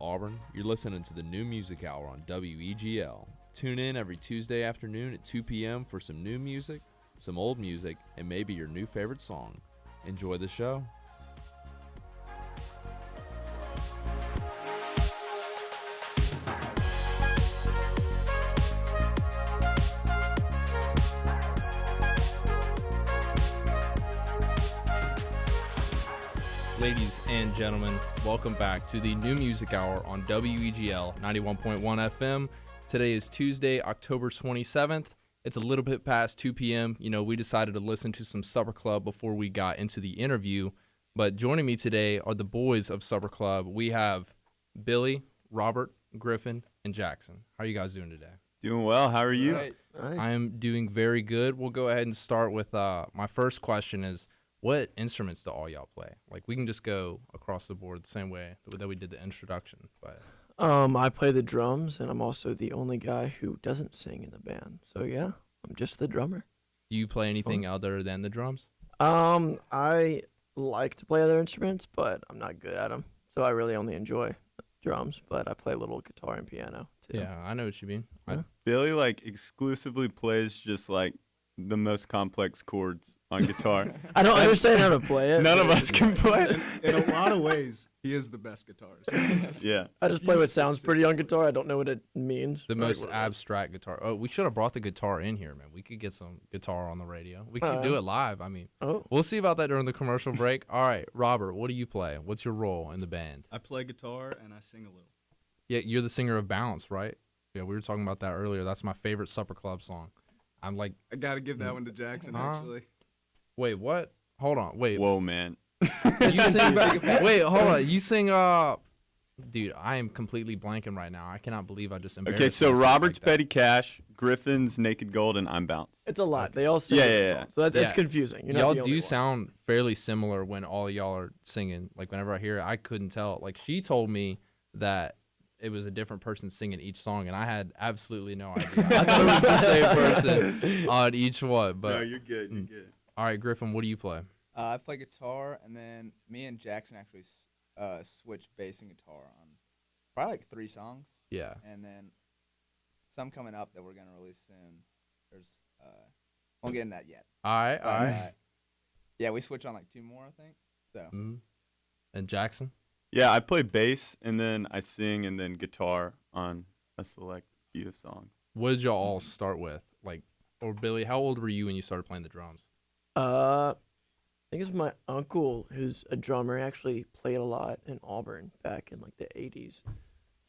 Auburn, you're listening to the New Music Hour on WEGL. Tune in every Tuesday afternoon at 2 p.m. for some new music, some old music, and maybe your new favorite song. Enjoy the show. Ladies and gentlemen, welcome back to the New Music Hour on WEGL 91.1 FM. Today is Tuesday, October 27th. It's a little bit past 2 p.m. You know, we decided to listen to some Supper Club before we got into the interview. But joining me today are the boys of Supper Club. We have Billy, Robert, Griffin, and Jackson. How are you guys doing today? Doing well. How are you? Right. I am doing very good. We'll go ahead and start with my first question is, what instruments do all y'all play? Like, we can just go across the board the same way that we did the introduction. But I play the drums, and I'm also the only guy who doesn't sing in the band. So, yeah, I'm just the drummer. do you play anything other than the drums? I like to play other instruments, but I'm not good at them. So I really only enjoy drums, but I play a little guitar and piano, too. Yeah, I know what you mean. Yeah. Billy, exclusively plays just, the most complex chords on guitar. I don't understand how to play it. None of us can play. In a lot of ways, he is the best guitarist. Yeah. I just play what sounds pretty on guitar. I don't know what it means. The most abstract guitar. Oh, we should have brought the guitar in here, man. We could get some guitar on the radio. We could do it live. I mean, we'll see about that during the commercial break. All right, Robert, what do you play? What's your role in the band? I play guitar and I sing a little. Yeah, you're the singer of Bounce, right? Yeah, we were talking about that earlier. That's my favorite Supper Club song. I'm like, I gotta give that one to Jackson, actually. wait, what? Hold on, wait. Whoa, man. You sing wait, hold on. You sing, dude, I am completely blanking right now. I cannot believe I just embarrassed Okay, so myself Robert's like that. Petty Cash, Griffin's Naked Gold, and I'm Bounce. It's a lot. They all sing Yeah, different yeah, yeah. songs. So that's Yeah. confusing. You're not Y'all the only do one. sound fairly similar when all y'all are singing. Like, whenever I hear it, I couldn't tell. Like, she told me that it was a different person singing each song, and I had absolutely no idea. I thought it was the same person on each one. But No, you're good. You're good. all right, Griffin, what do you play? I play guitar, and then me and Jackson actually switched bass and guitar on probably 3 songs, Yeah. and then some coming up that we're gonna release soon. There's won't get into that yet. All right, But, all right. yeah, we switch on 2 more, I think. So And Jackson? Yeah, I play bass, and then I sing, and then guitar on a select few of songs. What did y'all all start with? Like, or Billy, how old were you when you started playing the drums? I think it's my uncle who's a drummer. He actually played a lot in Auburn back in the 80s.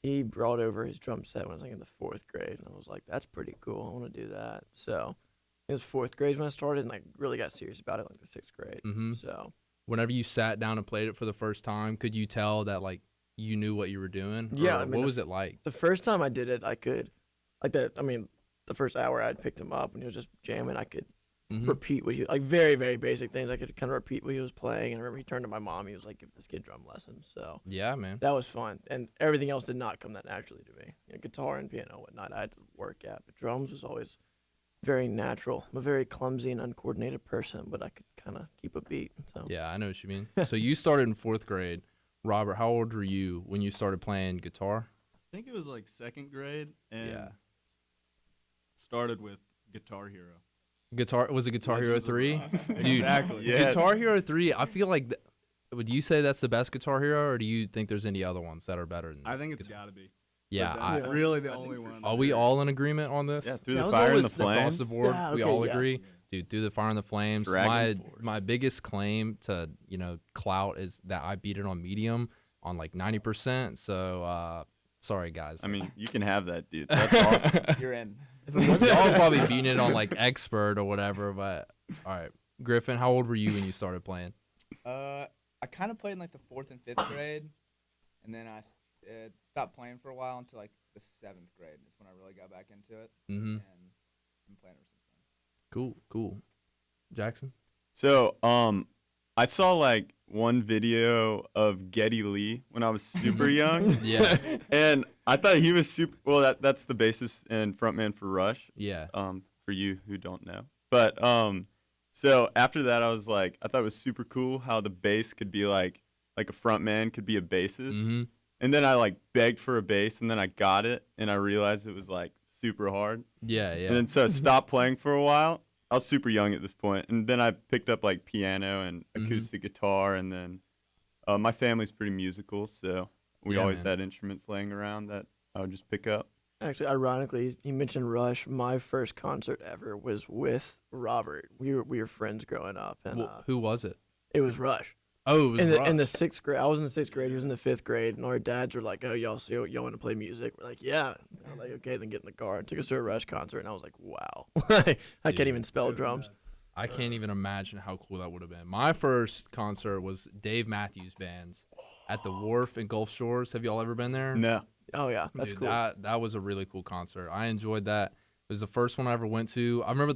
He brought over his drum set when I was in the 4th grade, and I was like, that's pretty cool. I want to do that. So it was 4th grade when I started, and I really got serious about it the 6th grade. Mhm. So Whenever you sat down and played it for the first time, could you tell that, you knew what you were doing? Yeah, Or I mean, what was it like? the first time I did it, I could, the first hour I'd picked him up and he was just jamming. I could repeat what he, very, very basic things. I could kind of repeat what he was playing. And I remember he turned to my mom. He was like, give this kid drum lessons. So Yeah, man. that was fun. And everything else did not come that naturally to me. Guitar and piano and whatnot, I had to work at. But drums was always very natural. I'm a very clumsy and uncoordinated person, but I could kind of keep a beat. So Yeah, I know what you mean. So you started in 4th grade. Robert, how old were you when you started playing guitar? I think it was 2nd grade, and Yeah. started with Guitar Hero. Was it Guitar Hero Legends of 3? Rock. Dude, Exactly. Yeah. Guitar Hero 3, I feel like, would you say that's the best Guitar Hero, or do you think there's any other ones that are better than I think it's got to be. Yeah, But that's I- really the only one. are we all in agreement on this? Yeah, Through That the was Fire and the always the Across Flames. the board, Yeah, we okay, all yeah. agree. Dude, Through the Fire and the Flames. Dragon Force. My biggest claim to, clout is that I beat it on medium on 90%. So, sorry, guys. I mean, you can have that, dude. That's awesome. you're in. y'all probably beating it on expert or whatever, but all right. Griffin, how old were you when you started playing? I kind of played in the 4th and 5th grade, and then I stopped playing for a while until the 7th grade. That's when I really got back into it, Mm-hmm. and been playing ever since then. Cool. Jackson? So, I saw one video of Geddy Lee when I was super young. Yeah. And I thought he was super. Well, that's the bassist and frontman for Rush. Yeah. For you who don't know. But so after that, I thought it was super cool how the bass could be like a frontman could be a bassist. Mm-hmm. and then I like begged for a bass, and then I got it, and I realized it was like super hard. Yeah, yeah. And then so I stopped playing for a while. I was super young at this point, and then I picked up like piano and acoustic guitar, and then my family's pretty musical, so we Yeah, always man. had instruments laying around that I would just pick up. Actually, ironically, he mentioned Rush. My first concert ever was with Robert. We were friends growing up, and Well, who was it? it was Rush. Oh, it was In the Rush. 6th grade, I was in the 6th grade. He was in the 5th grade, and our dads were like, "Oh, y'all want to play music?" We're like, "Yeah." And I'm like, "Okay, then get in the car." And took us to a Rush concert, and I was like, "Wow, I Dude. can't even spell drums." I can't even imagine how cool that would have been. My first concert was Dave Matthews Band's at the Wharf in Gulf Shores. Have y'all ever been there? No. Oh yeah, that's Dude, cool. That was a really cool concert. I enjoyed that. It was the first one I ever went to. I remember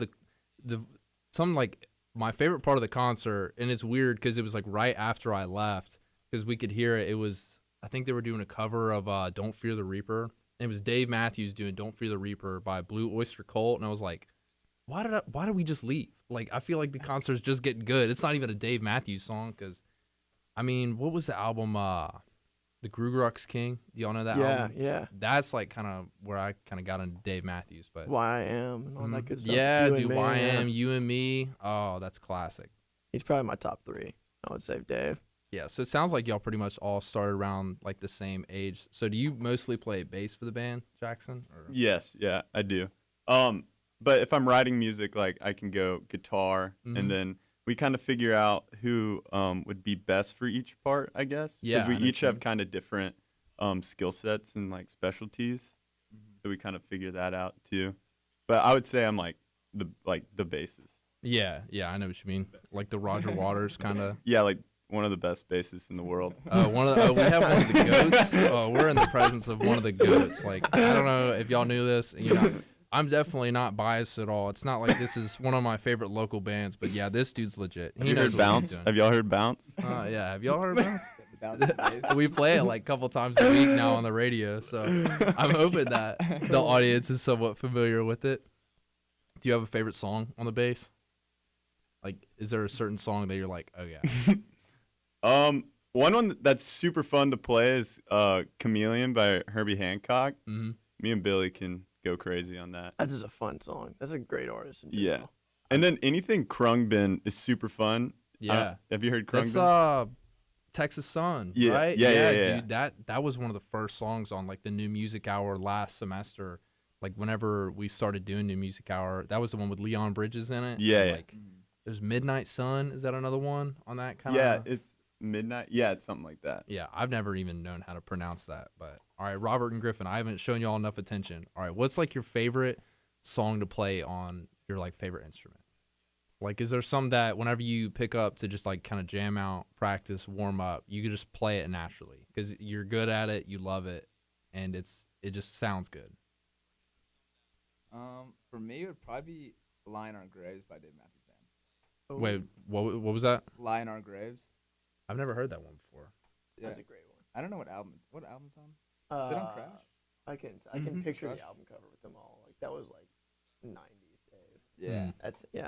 my favorite part of the concert, and it's weird because it was like right after I left because we could hear it. It was, I think they were doing a cover of "Don't Fear the Reaper." And it was Dave Matthews doing "Don't Fear the Reaper" by Blue Oyster Cult, and I was like, why did we just leave? Like, I feel like the concert's just getting good. It's not even a Dave Matthews song because, I mean, what was the album? The Grugerux King. Do y'all know that album? Yeah. That's like kind of where I kind of got into Dave Matthews. But Why I Am and all that good stuff. yeah, You and dude, Me, YM, yeah. You and Me. Oh, that's classic. He's probably my top 3. I would say Dave. Yeah, so it sounds like y'all pretty much all started around like the same age. So do you mostly play bass for the band, Jackson? Or? Yes, yeah, I do. But if I'm writing music, like I can go guitar, Mhm. and then we kind of figure out who would be best for each part, I guess. Yeah, Because I we know each what you have mean. kind of different skill sets and like specialties, so we kind of figure that out too. But I would say I'm like the bassist. Yeah, I know what you mean. Like the Roger Waters kind of. Yeah, like one of the best bassists in the world. We have one of the goats. Oh, we're in the presence of one of the goats. Like, I don't know if y'all knew this. You know, I'm definitely not biased at all. It's not like this is one of my favorite local bands, but yeah, this dude's legit. Have you heard what he's Bounce? doing. Have y'all heard Bounce? Yeah, have y'all heard Bounce? The bounce of the bass. We play it like a couple times a week now on the radio, so I'm hoping that the audience is somewhat familiar with it. Do you have a favorite song on the bass? Like, is there a certain song that you're like, oh yeah? One that's super fun to play is Chameleon by Herbie Hancock. Mm-hmm. Me and Billy can go crazy on that. That's just a fun song. That's a great artist. In Yeah. general. And then anything Krungbin is super fun. Yeah. Have you heard That's Krungbin? Texas Sun, Yeah, right? yeah. Dude, that was one of the first songs on like the New Music Hour last semester. Like whenever we started doing New Music Hour, that was the one with Leon Bridges in it. Yeah, And, yeah. like there's Midnight Sun. Is that another one on that kind of? Yeah, it's midnight. Yeah, it's something like that. Yeah, I've never even known how to pronounce that. But all right, Robert and Griffin, I haven't shown y'all enough attention. All right, what's like your favorite song to play on your like favorite instrument? Like, is there some that whenever you pick up to just like kind of jam out, practice, warm up, you can just play it naturally because you're good at it, you love it, and it just sounds good. For me, it would probably be "Lie in Our Graves" by Dave Matthews Band. Wait, what was that? "Lie in Our Graves." I've never heard that one before. Yeah. That's a great one. I don't know what album it's. What album it's on? Is it on Crash? I can picture Crush? the album cover with them all. Like that was like 90s Dave. Yeah.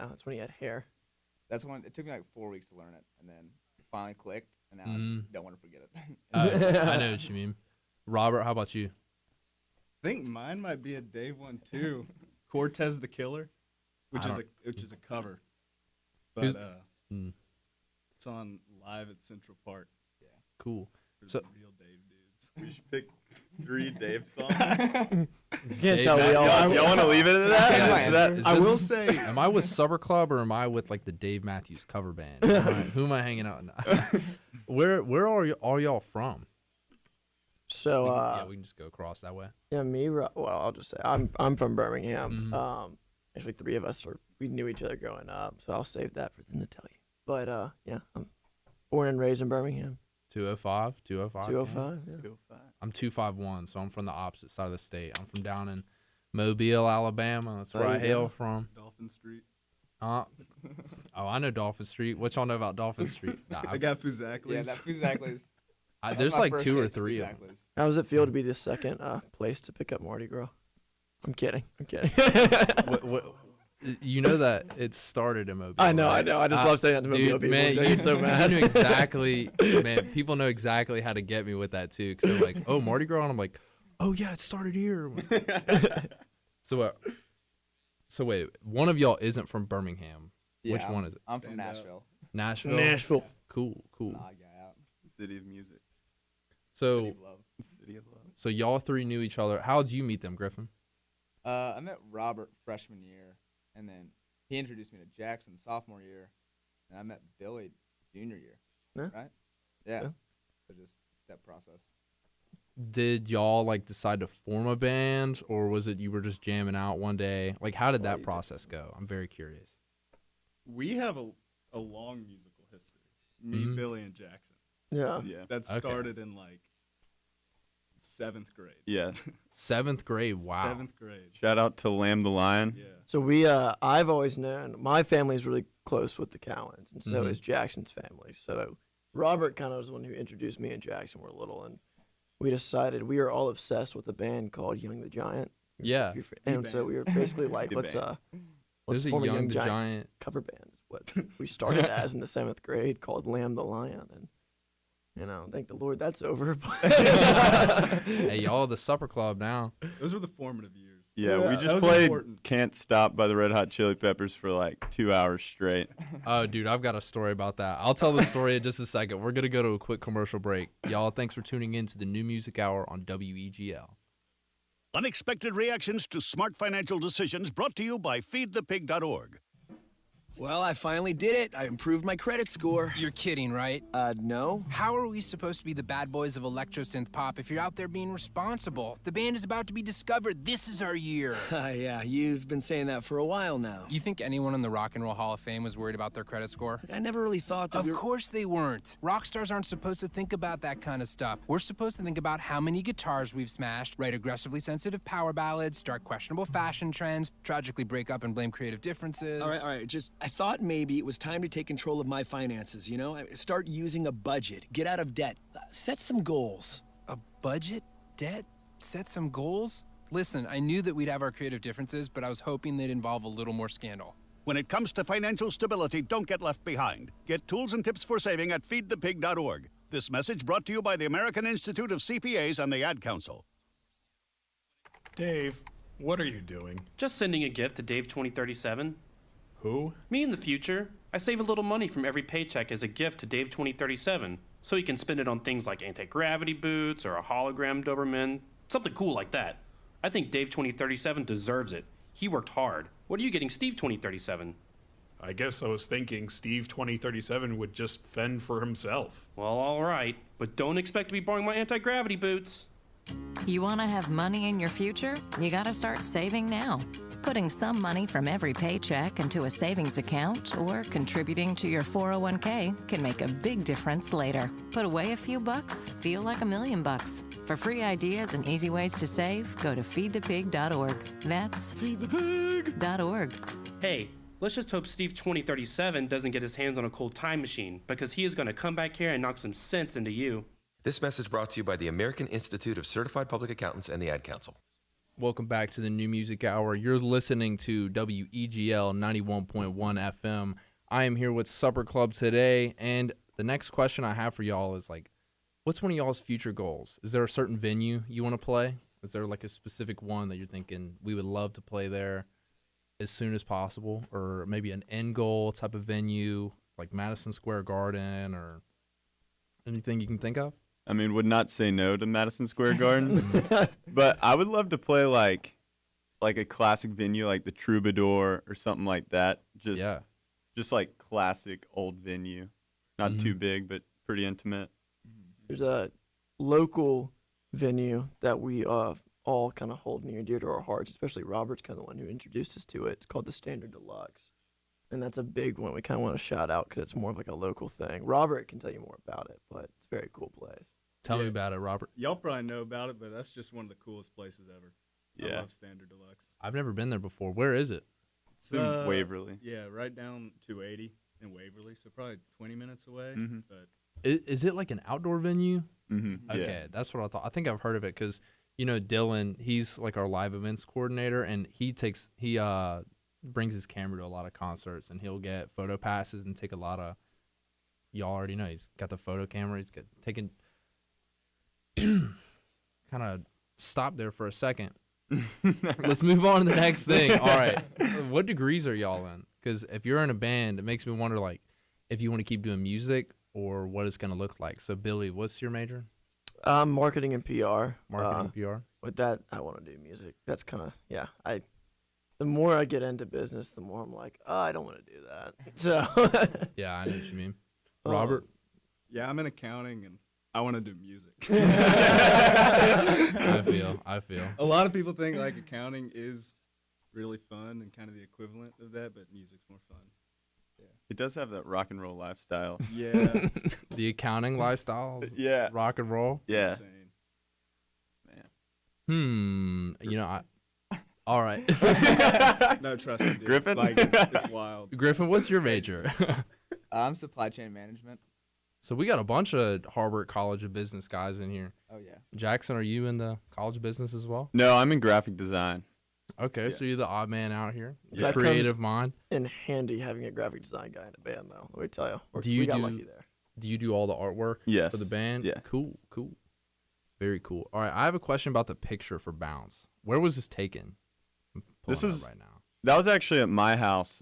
That's when he had hair. That's one. It took me like 4 weeks to learn it, and then it finally clicked, and now I Mhm. just don't want to forget it. I know what you mean. Robert, how about you? I think mine might be a Dave one too. Cortez the Killer, which I is a cover, Who's- but Mm, it's on live at Central Park. cool. For So- the real Dave dudes. We should pick 3 Dave songs. You can't Dave tell we Matthews. all. Y'all want to leave it at that? Yeah, Is that- Is I this- will say, Am I with Supper Club or am I with like the Dave Matthews cover band? Who am I hanging out with? Where are y'all from? So Yeah, we can just go across that way. yeah, well, I'll just say I'm from Birmingham. Mhm. Actually, 3 of us we knew each other growing up, so I'll save that for them to tell you. But yeah, I'm born and raised in Birmingham. 205, 205. 205. Yeah. Go five. I'm 251, so I'm from the opposite side of the state. I'm from down in Mobile, Alabama. That's where There I you hail go. from. Dolphin Street. Oh, I know Dolphin Street. What y'all know about Dolphin Street? Nah, I got Fuzaklis. yeah, that exactly is. there's like 2 or 3 of them. How does it feel to be the second place to pick up Mardi Gras? I'm kidding. What, You know that it started in Mobile. I know. right? I just love saying that to Mobile Dude, people. man, They get so mad. You knew exactly, man. People know exactly how to get me with that too. Because they're like, "Oh, Mardi Gras," and I'm like, "Oh yeah, it started here." So wait, one of y'all isn't from Birmingham. Which one is it? I'm from Stand up. Nashville. Nashville. Nashville. Cool. Odd guy out. City of music. So City of Love. City of love. so y'all three knew each other. How did you meet them, Griffin? I met Robert freshman year, and then he introduced me to Jackson sophomore year, and I met Billy junior year. Yeah. Right? Yeah. Yeah. So just step process. Did y'all like decide to form a band, or was it you were just jamming out one day? Like, how did that process go? I'm very curious. We have a long musical history. Me, Mhm. Billy, and Jackson. Yeah. Yeah. That Okay. started in like 7th grade. Yeah. 7th grade. Wow. 7th grade. Shout out to Lamb the Lion. Yeah. So I've always known my family's really close with the Cowans, and so Mhm. is Jackson's family. So Robert kind of was the one who introduced me and Jackson when we were little, and we decided we were all obsessed with a band called Young the Giant. Yeah. And so we were basically like, Good let's band. let's There's a form Young the Giant. cover band. Is what we started as in the 7th grade, called Lamb the Lion, and thank the Lord that's over. Hey, y'all, the Supper Club now. Those were the formative years. Yeah, Yeah, we that just was played important. Can't Stop by the Red Hot Chili Peppers for like 2 hours straight. Oh, dude, I've got a story about that. I'll tell the story in just a second. We're going to go to a quick commercial break. Y'all, thanks for tuning in to the New Music Hour on WEGL. Unexpected reactions to smart financial decisions brought to you by feedthepig.org. Well, I finally did it. I improved my credit score. You're kidding, right? No. How are we supposed to be the bad boys of electro synth pop if you're out there being responsible? The band is about to be discovered. This is our year. Yeah, you've been saying that for a while now. You think anyone in the Rock and Roll Hall of Fame was worried about their credit score? I never really thought that Of course they weren't. Rock stars aren't supposed to think about that kind of stuff. We're supposed to think about how many guitars we've smashed, write aggressively sensitive power ballads, start questionable fashion trends, tragically break up and blame creative differences. All right. I thought maybe it was time to take control of my finances, Start using a budget, get out of debt, set some goals. A budget? Debt? Set some goals? Listen, I knew that we'd have our creative differences, but I was hoping they'd involve a little more scandal. When it comes to financial stability, don't get left behind. Get tools and tips for saving at feedthepig.org. This message brought to you by the American Institute of CPAs and the Ad Council. Dave, what are you doing? Just sending a gift to Dave 2037. Who? Me in the future. I save a little money from every paycheck as a gift to Dave 2037, so he can spend it on things like anti-gravity boots or a hologram Doberman, something cool like that. I think Dave 2037 deserves it. He worked hard. What are you getting Steve 2037? I guess I was thinking Steve 2037 would just fend for himself. Well, all right, but don't expect to be borrowing my anti-gravity boots. You want to have money in your future? You got to start saving now. Putting some money from every paycheck into a savings account or contributing to your 401k can make a big difference later. Put away a few bucks, feel like $1 million. For free ideas and easy ways to save, go to feedthepig.org. That's feedthepig.org. Hey, let's just hope Steve 2037 doesn't get his hands on a cold time machine, because he is going to come back here and knock some sense into you. This message brought to you by the American Institute of Certified Public Accountants and the Ad Council. Welcome back to the New Music Hour. You're listening to WEGL 91.1 FM. I am here with Supper Club today, and the next question I have for y'all is like, what's one of y'all's future goals? Is there a certain venue you want to play? Is there like a specific one that you're thinking we would love to play there as soon as possible, or maybe an end goal type of venue like Madison Square Garden or anything you can think of? I mean, would not say no to Madison Square Garden, but I would love to play like a classic venue like the Troubadour or something like that. Just like classic old venue, not too big but pretty intimate. There's a local venue that we all kind of hold near and dear to our hearts, especially Robert's kind of the one who introduced us to it. It's called the Standard Deluxe, and that's a big one we kind of want to shout out because it's more of like a local thing. Robert can tell you more about it, but it's a very cool place. Tell me about it, Robert. Y'all probably know about it, but that's just one of the coolest places ever. Yeah. I love Standard Deluxe. I've never been there before. Where is it? It's in Waverly. Yeah, right down 280 in Waverly, so probably 20 minutes away. Mhm. But Is it like an outdoor venue? Mm-hmm. Okay, that's what I thought. I think I've heard of it because Dylan, he's like our live events coordinator, and he brings his camera to a lot of concerts, and he'll get photo passes and take a lot of. Y'all already know he's got the photo camera. He's got taking. Kind of stop there for a second. Let's move on to the next thing. All right, what degrees are y'all in? Because if you're in a band, it makes me wonder, like, if you want to keep doing music or what it's going to look like. So, Billy, what's your major? Marketing and PR. Marketing and PR. With that, I want to do music. That's kind of the more I get into business, the more I'm like, oh, I don't want to do that. So. Yeah, I know what you mean. Robert. Yeah, I'm in accounting and I want to do music. I feel. A lot of people think like accounting is really fun and kind of the equivalent of that, but music's more fun. Yeah. It does have that rock and roll lifestyle. Yeah. The accounting lifestyle. Yeah. Rock and roll. Yeah. Insane. Man. You know, all right. No, trust me, dude. Griffin? Like, it's wild. Griffin, what's your major? I'm supply chain management. So we got a bunch of Harvard College of Business guys in here. Oh, yeah. Jackson, are you in the College of Business as well? No, I'm in graphic design. Okay, so you're the odd man out here, the That creative mind. In handy having a graphic design guy in a band, though. Let me tell you, We got lucky there. Do you do all the artwork Yes. for the band? Yeah. Cool. Very cool. All right, I have a question about the picture for Bounce. Where was this taken? I'm This pulling it is up right now. That was actually at my house.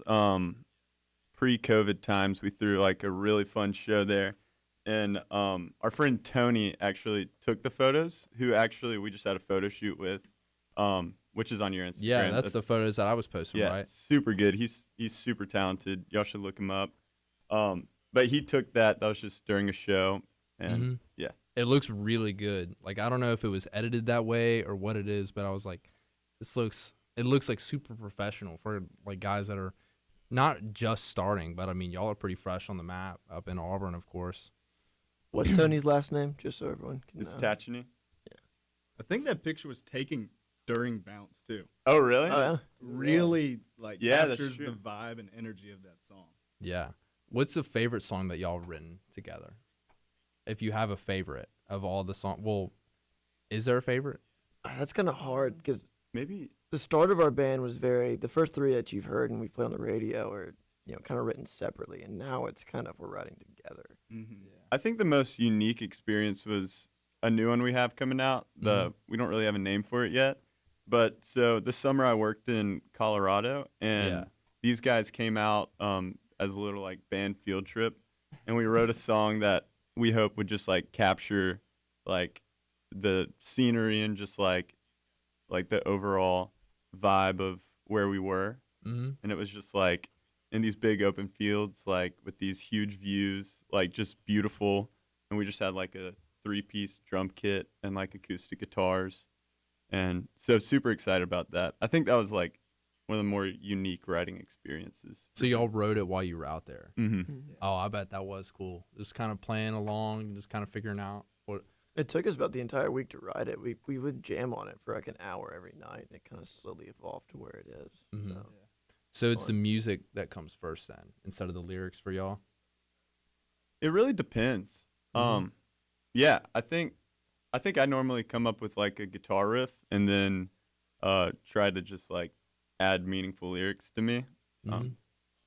Pre-COVID times, we threw like a really fun show there, and our friend Tony actually took the photos. Who actually we just had a photo shoot with, which is on your Instagram. Yeah, that's the photos that I was posting, yeah, right? super good. He's super talented. Y'all should look him up. But he took that. That was just during a show, and yeah, it looks really good. Like, I don't know if it was edited that way or what it is, but I was like, it looks like super professional for like guys that are not just starting, but I mean, y'all are pretty fresh on the map up in Auburn, of course. What's Tony's last name? Just so everyone can it's know. Tacheny. Yeah. I think that picture was taken during Bounce, too. Oh, really? Oh, yeah. Really, like, Yeah, that's captures true. the vibe and energy of that song. Yeah. What's the favorite song that y'all have written together? If you have a favorite of all the songs, well, is there a favorite? That's kind of hard because Maybe. the start of our band was the first three that you've heard and we played on the radio are, kind of written separately. And now it's kind of, we're writing together. Mm-hmm. Yeah. I think the most unique experience was a new one we have coming out. We don't really have a name for it yet, but so this summer I worked in Colorado, and these guys came out as a little like band field trip, and we wrote a song that we hope would just like capture like the scenery and just like the overall vibe of where we were. And it was just like in these big open fields, like with these huge views, like just beautiful. And we just had like a 3-piece drum kit and like acoustic guitars. And so super excited about that. I think that was like one of the more unique writing experiences. So y'all wrote it while you were out there. Mm-hmm. Oh, I bet that was cool. Just kind of playing along, just kind of figuring out what. It took us about the entire week to write it. We would jam on it for like an hour every night, and it kind of slowly evolved to where it is. So it's the music that comes first then, instead of the lyrics for y'all? It really depends. Yeah, I think I normally come up with like a guitar riff and then try to just like add meaningful lyrics to me.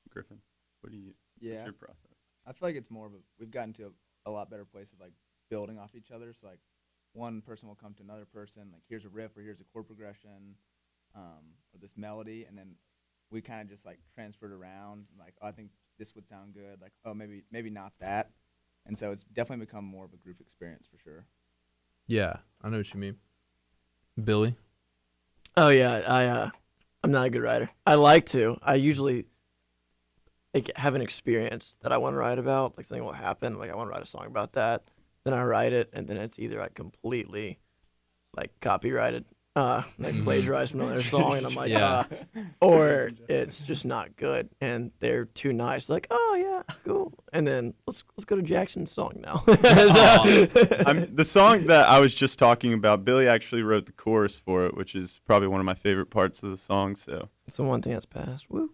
Griffin, what's your process? I feel like it's more of we've gotten to a lot better place of like building off each other. So like one person will come to another person, like here's a riff or here's a chord progression, or this melody, and then we kind of just like transferred around. Like, oh, I think this would sound good. Like, oh, maybe not that. And so it's definitely become more of a group experience for sure. Yeah, I know what you mean. Billy? Oh yeah, I'm not a good writer. I like to. I usually have an experience that I want to write about. Like something will happen. Like I want to write a song about that. Then I write it, and then it's either like completely like copyrighted, like plagiarized from another song, and I'm like, or it's just not good, and they're too nice. Like, oh yeah, cool. And then let's go to Jackson's song now. The song that I was just talking about, Billy actually wrote the chorus for it, which is probably one of my favorite parts of the song. So it's the one thing that's passed. Woo,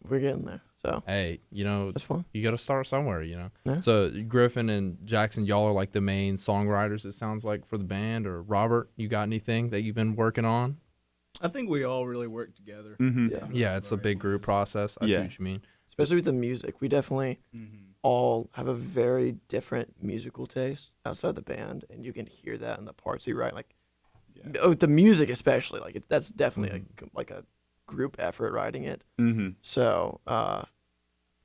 we're getting there. So hey, it's fun. You got to start somewhere, Yeah. So Griffin and Jackson, y'all are like the main songwriters, it sounds like, for the band. Or Robert, you got anything that you've been working on? I think we all really work together. Mm-hmm. Yeah, it's a big group process. I see what you mean. Especially with the music, we definitely all have a very different musical taste outside the band, and you can hear that in the parts we write. Like, with the music especially, like that's definitely a group effort writing it. Mm-hmm. So I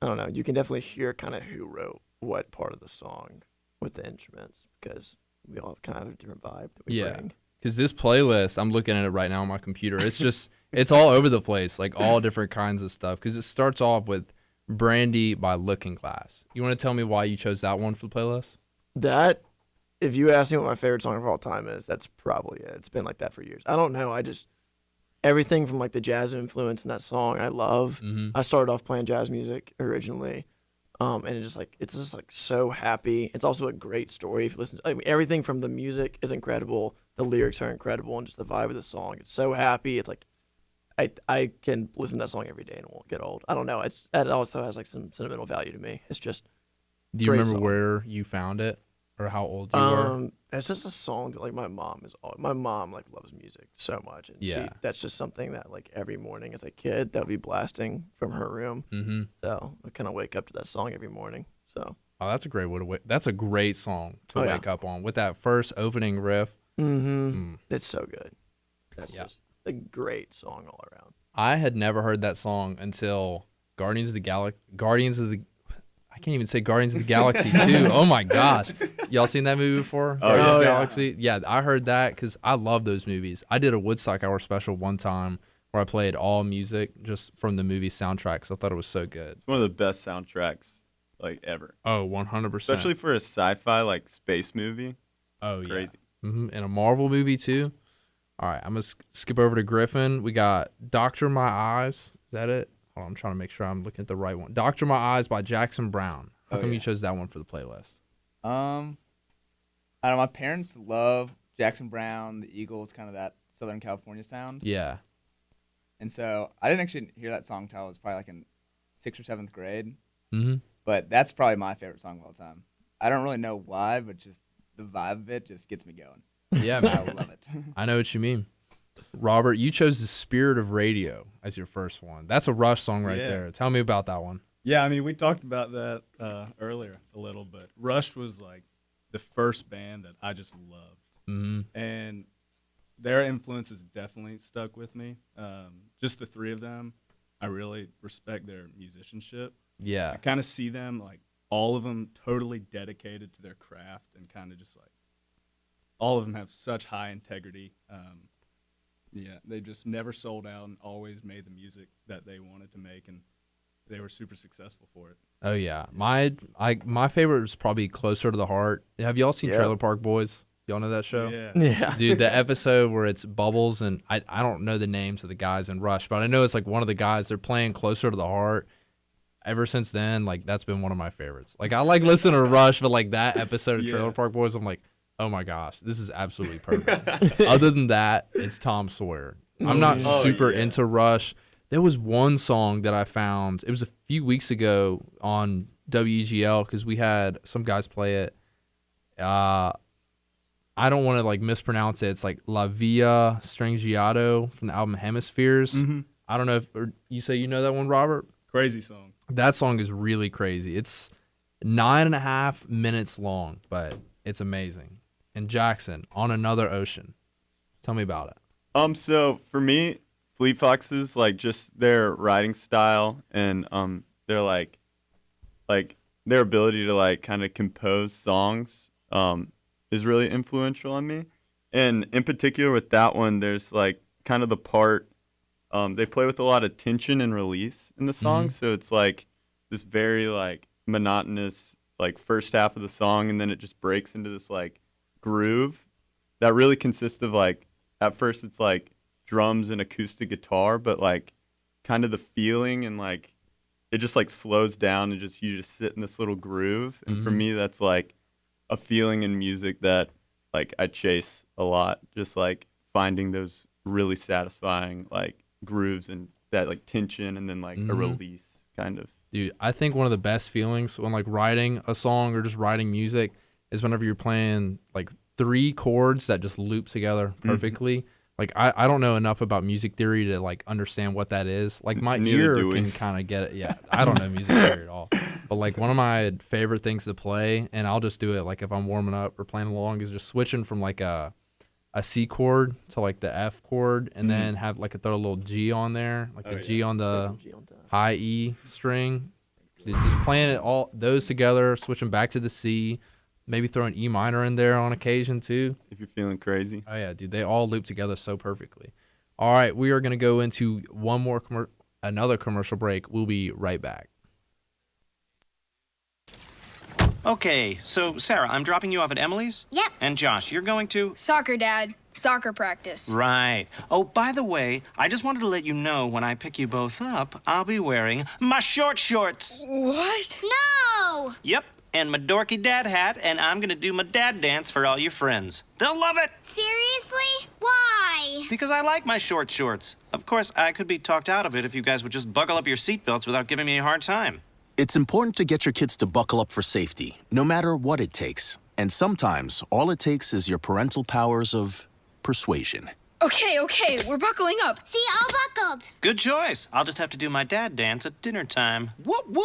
don't know. You can definitely hear kind of who wrote what part of the song with the instruments because we all have kind of a different vibe that we bring. Because this playlist, I'm looking at it right now on my computer. It's just, it's all over the place, like all different kinds of stuff. Because it starts off with Brandy by Looking Glass. You want to tell me why you chose that one for the playlist? That, if you ask me what my favorite song of all time is, that's probably it. It's been like that for years. I don't know. Everything from like the jazz influence in that song, I love. I started off playing jazz music originally. And it's just like so happy. It's also a great story. If you listen, everything from the music is incredible. The lyrics are incredible, and just the vibe of the song. It's so happy. It's like I can listen to that song every day and it won't get old. I don't know. It also has like some sentimental value to me. It's just. Do you remember where you found it or how old you were? It's just a song that like my mom like loves music so much, and that's just something that like every morning as a kid that would be blasting from her room. So I kind of wake up to that song every morning. So. Oh, that's a great way to wake. That's a great song to wake up on with that first opening riff. It's so good. That's just a great song all around. I had never heard that song until Guardians of the I can't even say Guardians of the Galaxy 2. Oh my gosh. Y'all seen that movie before? Guardians of the Galaxy? Yeah, I heard that because I love those movies. I did a Woodstock Hour special one time where I played all music just from the movie soundtracks. I thought it was so good. It's one of the best soundtracks like ever. Oh, 100%. Especially for a sci-fi like space movie. Oh, yeah. Crazy. And a Marvel movie too. All right, I'm going to skip over to Griffin. We got Doctor My Eyes. Is that it? Oh, I'm trying to make sure I'm looking at the right one. Doctor My Eyes by Jackson Brown. How come you chose that one for the playlist? I don't know. My parents love Jackson Brown, the Eagles, kind of that Southern California sound. Yeah. And so I didn't actually hear that song until I was probably like in 6th or 7th grade. Mm-hmm. But that's probably my favorite song of all time. I don't really know why, but just the vibe of it just gets me going. Yeah, man. I love it. I know what you mean. Robert, you chose The Spirit of Radio as your first one. That's a Rush song right there. Tell me about that one. Yeah, I mean, we talked about that earlier a little, but Rush was like the first band that I just loved. And their influences definitely stuck with me. Just the three of them, I really respect their musicianship. Yeah. I kind of see them, like, all of them totally dedicated to their craft and kind of just like, all of them have such high integrity. Yeah, they just never sold out and always made the music that they wanted to make, and they were super successful for it. Oh yeah, my favorite was probably Closer to the Heart. Have y'all seen Trailer Park Boys? Y'all know that show? Yeah. Dude, the episode where it's Bubbles and I don't know the names of the guys in Rush, but I know it's like one of the guys. They're playing Closer to the Heart. Ever since then, like that's been one of my favorites. Like I like listening to Rush, but like that episode of Trailer Park Boys, I'm like, oh my gosh, this is absolutely perfect. Other than that, it's Tom Sawyer. I'm not super into Rush. There was one song that I found. It was a few weeks ago on WEGL because we had some guys play it. I don't want to like mispronounce it. It's like La Via Strangiato from the album Hemispheres. I don't know if you say you know that one, Robert? Crazy song. That song is really crazy. It's 9.5 minutes long, but it's amazing. And Jackson, On Another Ocean. Tell me about it. So for me, Fleet Foxes, like just their writing style and their like their ability to like kind of compose songs is really influential on me. And in particular with that one, there's like kind of the part they play with a lot of tension and release in the song. So it's like this very like monotonous like first half of the song, and then it just breaks into this like groove that really consists of like at first it's like drums and acoustic guitar, but like kind of the feeling and like it just like slows down and just you just sit in this little groove. And for me that's like a feeling in music that like I chase a lot, just like finding those really satisfying like grooves and that like tension and then like a release kind of. Dude, I think one of the best feelings when like writing a song or just writing music is whenever you're playing like 3 chords that just loop together perfectly. Like I don't know enough about music theory to like understand what that is. Like my Neither ear do we. can kind of get it. Yeah, I don't know music theory at all. But like one of my favorite things to play, and I'll just do it like if I'm warming up or playing along, is just switching from like a C chord to like the F chord, and then have like throw a little G on there, like a G on the high E string. Just playing it all those together, switching back to the C. Maybe throw an E minor in there on occasion too. If you're feeling crazy. Oh yeah, dude, they all loop together so perfectly. All right, we are gonna go into another commercial break. We'll be right back. Okay, so Sarah, I'm dropping you off at Emily's. Yep. And Josh, you're going to? Soccer, Dad. Soccer practice. Right. Oh, by the way, I just wanted to let you know when I pick you both up, I'll be wearing my short shorts. What? No! Yep. And my dorky dad hat, and I'm gonna do my dad dance for all your friends. They'll love it! Seriously? Why? Because I like my short shorts. Of course, I could be talked out of it if you guys would just buckle up your seatbelts without giving me a hard time. It's important to get your kids to buckle up for safety, no matter what it takes. And sometimes, all it takes is your parental powers of persuasion. Okay, we're buckling up. See, all buckled. Good choice. I'll just have to do my dad dance at dinner time. What? No!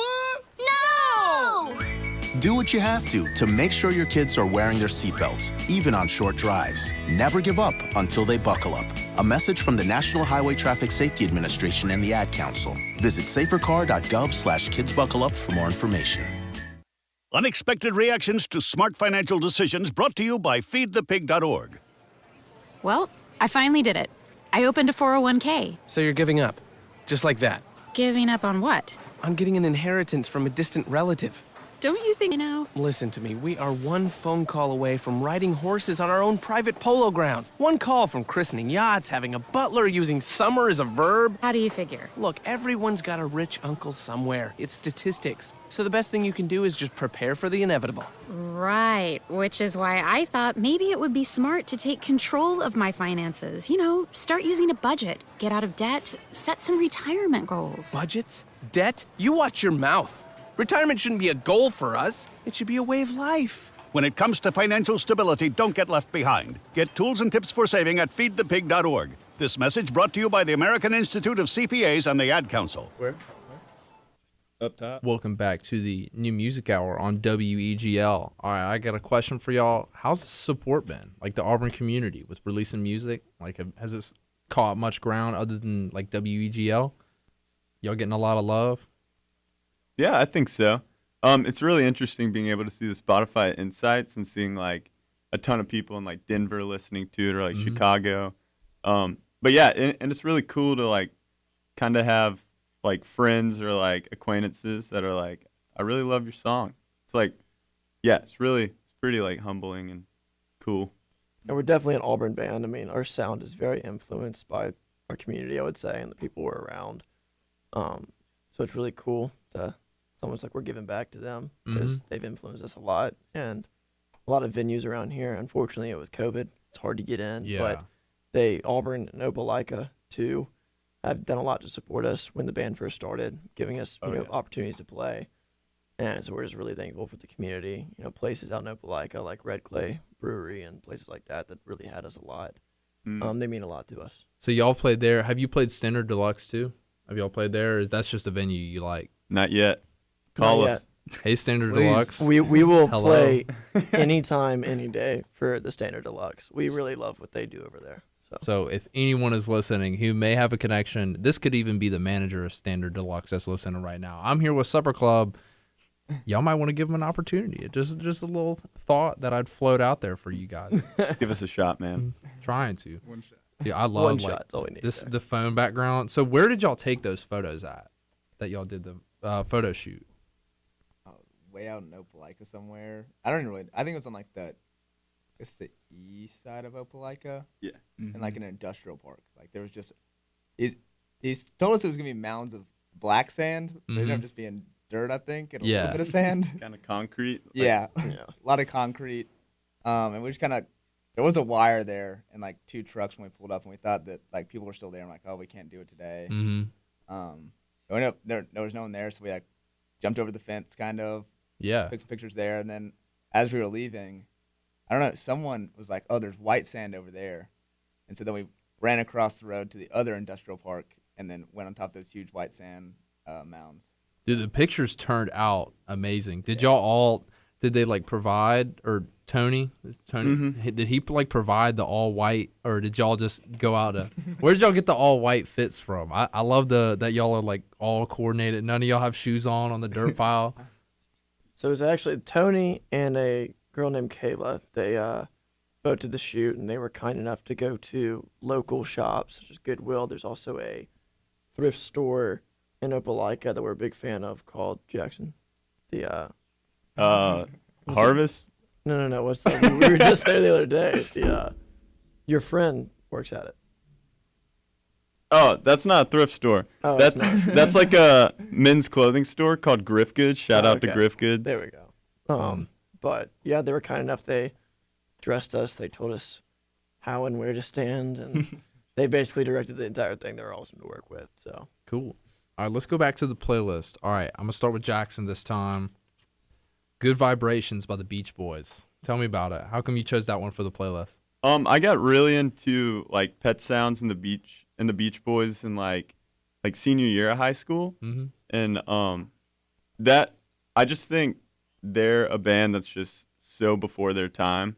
Do what you have to make sure your kids are wearing their seatbelts, even on short drives. Never give up until they buckle up. A message from the National Highway Traffic Safety Administration and the Ad Council. Visit safercar.gov/kidsbuckleup for more information. Unexpected reactions to smart financial decisions brought to you by feedthepig.org. Well, I finally did it. I opened a 401k. So you're giving up? Just like that? Giving up on what? On getting an inheritance from a distant relative. Don't you think now? Listen to me. We are one phone call away from riding horses on our own private polo grounds. One call from christening yachts, having a butler, using summer as a verb. How do you figure? Look, everyone's got a rich uncle somewhere. It's statistics. So the best thing you can do is just prepare for the inevitable. Right, which is why I thought maybe it would be smart to take control of my finances. You know, start using a budget, get out of debt, set some retirement goals. Budgets? Debt? You watch your mouth. Retirement shouldn't be a goal for us. It should be a way of life. When it comes to financial stability, don't get left behind. Get tools and tips for saving at feedthepig.org. This message brought to you by the American Institute of CPAs and the Ad Council. Where? Up top. Welcome back to the New Music Hour on WEGL. All right, I got a question for y'all. How's the support been, like the Auburn community with releasing music? Like, has this caught much ground other than like WEGL? Y'all getting a lot of love? Yeah, I think so. It's really interesting being able to see the Spotify insights and seeing like a ton of people in like Denver listening to it or like Chicago. But yeah, and it's really cool to like kind of have like friends or like acquaintances that are like, I really love your song. It's like, yeah, it's pretty like humbling and cool. And we're definitely an Auburn band. I mean, our sound is very influenced by our community, I would say, and the people we're around. So it's really cool to. It's almost like we're giving back to them because they've influenced us a lot. And a lot of venues around here, unfortunately, with COVID, it's hard to get in. Yeah. But Auburn and Opelika, too, have done a lot to support us when the band first started, giving us opportunities to play. And so we're just really thankful for the community. You know, places out in Opelika like Red Clay Brewery and places like that really had us a lot. They mean a lot to us. So y'all played there. Have you played Standard Deluxe, too? Have y'all played there? Or is that's just a venue you like? Not yet. Call Not us. yet. Hey, Standard Please. Deluxe. We will Hello. play anytime, any day for the Standard Deluxe. We really love what they do over there. So if anyone is listening who may have a connection, this could even be the manager of Standard Deluxe that's listening right now. I'm here with Supper Club. Y'all might want to give them an opportunity. Just a little thought that I'd float out there for you guys. Give us a shot, man. Trying to. One shot. Yeah, I love One like, shot's all we need this there. the phone background. So where did y'all take those photos at? That y'all did the photo shoot. Way out in Opelika somewhere. I don't even really. I think it was on like the east side of Opelika. Yeah. In like an industrial park. Like there was just, he's told us it was gonna be mounds of black sand. But it ended up just being dirt, I think, and a little bit of sand. Kind of concrete. Like, Yeah, a lot of concrete. And we just kind of, there was a wire there and like 2 trucks when we pulled up, and we thought that like people were still there. I'm like, oh, we can't do it today. We ended up there was no one there, so we like jumped over the fence, kind of. Yeah. Took some pictures there, and then as we were leaving, I don't know, someone was like, oh, there's white sand over there. And so then we ran across the road to the other industrial park, and then went on top of those huge white sand mounds. Dude, the pictures turned out amazing. Did y'all all? Did they like provide or Tony? Did he like provide the all white, or did y'all just go out to? Where did y'all get the all white fits from? I love that y'all are like all coordinated. None of y'all have shoes on the dirt pile. So it was actually Tony and a girl named Kayla. They both did the shoot, and they were kind enough to go to local shops such as Goodwill. There's also a thrift store in Opelika that we're a big fan of called Jackson. The Harvest? No. What's that? We were just there the other day. Your friend works at it. Oh, that's not a thrift store. Oh, that's like a men's clothing store called Griff Goods. Shout out to okay. Griff Goods. There we go. But yeah, they were kind enough. They dressed us. They told us how and where to stand, and they basically directed the entire thing. They were awesome to work with. So cool. All right, let's go back to the playlist. All right, I'm gonna start with Jackson this time. Good Vibrations by the Beach Boys. Tell me about it. How come you chose that one for the playlist? I got really into like Pet Sounds and the Beach Boys in like senior year of high school. And that I just think they're a band that's just so before their time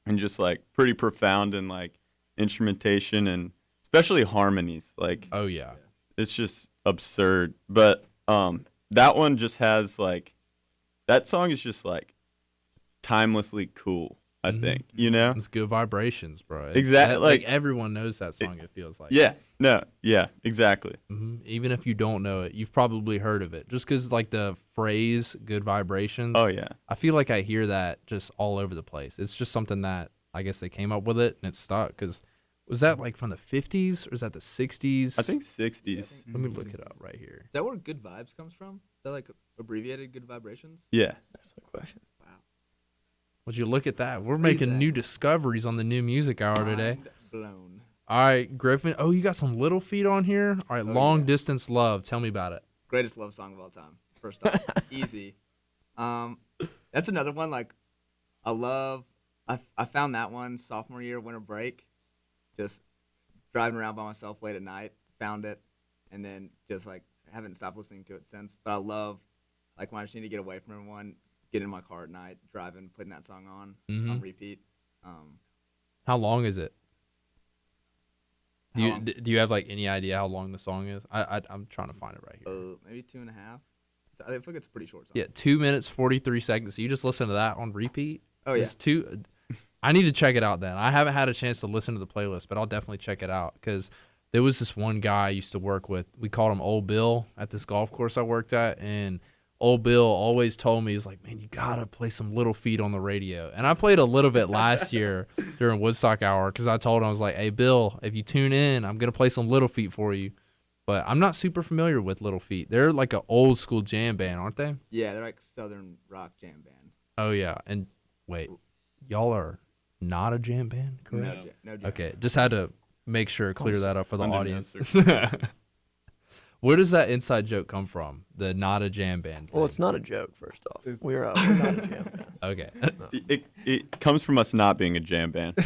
and just like pretty profound in like instrumentation and especially harmonies. Like, oh yeah, it's just absurd. But that one just has like, that song is just like timelessly cool. I think, you know, it's Good Vibrations, bro. Exactly. Like everyone knows that song. It feels like. Yeah. No. Yeah. Exactly. Even if you don't know it, you've probably heard of it. Just because like the phrase "Good Vibrations." Oh yeah. I feel like I hear that just all over the place. It's just something that I guess they came up with it and it stuck. Because was that like from the 50s or is that the 60s? I think 60s. Let me look it up right here. Is that where Good Vibes comes from? Is that like abbreviated Good Vibrations? Yeah. That's the question. Would you look at that? We're making new discoveries on the New Music Hour today. Blown. All right, Griffin. Oh, you got some Little Feat on here? All right, Long Distance Love. Tell me about it. Greatest love song of all time. First off, easy. That's another one like I found that one sophomore year, winter break. Just driving around by myself late at night, found it, and then just like haven't stopped listening to it since. But I love like when I just need to get away from everyone. Get in my car at night, driving, putting that song on repeat. How long is it? Do you have like any idea how long the song is? I'm trying to find it right here. Maybe 2.5. I feel like it's a pretty short song. Yeah, 2 minutes 43 seconds. So you just listen to that on repeat? Oh yeah. It's I need to check it out then. I haven't had a chance to listen to the playlist, but I'll definitely check it out because there was this one guy I used to work with. We called him Old Bill at this golf course I worked at, and Old Bill always told me, he's like, man, you got to play some Little Feat on the radio. And I played a little bit last year during Woodstock Hour because I told him, I was like, hey, Bill, if you tune in, I'm going to play some Little Feat for you. But I'm not super familiar with Little Feat. They're like an old school jam band, aren't they? Yeah, they're like Southern rock jam band. Oh, yeah. And wait, y'all are not a jam band, correct? No jam. Okay, just had to make sure, clear that up for the Under audience. no Where does that inside joke come from? The not a jam band. Well, it's not a joke. First off, we're not a jam band. Okay. It comes from us not being a jam band.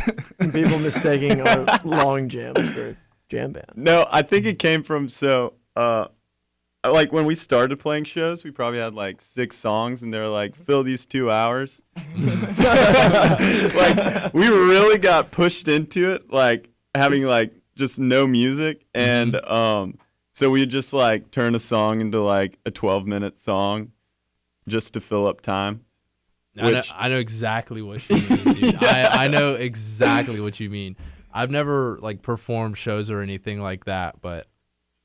People mistaking our long jams for a jam band. No, I think it came from like when we started playing shows, we probably had like 6 songs, and they're like, fill these 2 hours. Like we really got pushed into it, like having like just no music, and so we just like turn a song into like a 12-minute song just to fill up time. I know exactly what you mean, dude. I know exactly what you mean. I've never like performed shows or anything like that, but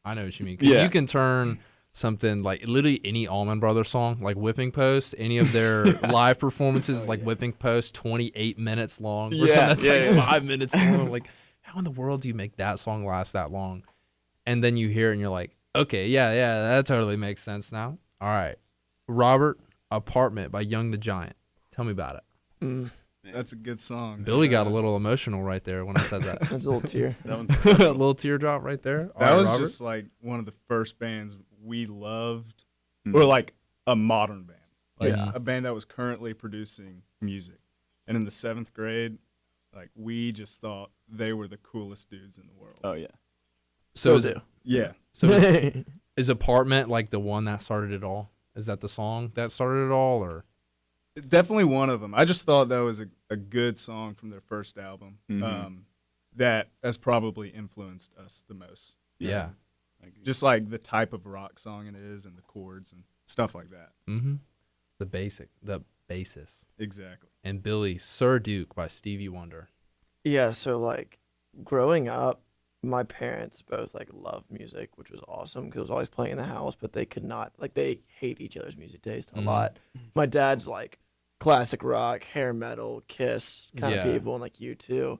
I know what you mean. 'Cause you can turn something like literally any Allman Brothers song, like Whipping Post, any of their live performances, like Whipping Post, 28 minutes long. Or something that's like 5 minutes long. Like, how in the world do you make that song last that long? And then you hear it and you're like, okay, yeah, that totally makes sense now. All right. Robert, Apartment by Young the Giant. Tell me about it. That's a good song. Billy got a little emotional right there when I said that. That's a little tear. A little teardrop right there. That All was right, Robert? just like one of the first bands we loved, or like a modern band, like a band that was currently producing music. And in the 7th grade, Like we just thought they were the coolest dudes in the world. Oh yeah. So yeah. So is Apartment like the one that started it all? Is that the song that started it all, or? Definitely one of them. I just thought that was a good song from their first album. That has probably influenced us the most. Yeah. Just like the type of rock song it is and the chords and stuff like that. Mm-hmm. The basis. Exactly. And Billy, Sir Duke by Stevie Wonder. Yeah, so like growing up, my parents both like loved music, which was awesome because it was always playing in the house, but they could not, like, they hate each other's music taste a lot. My dad's like classic rock, hair metal, Kiss kind of people, and like U2.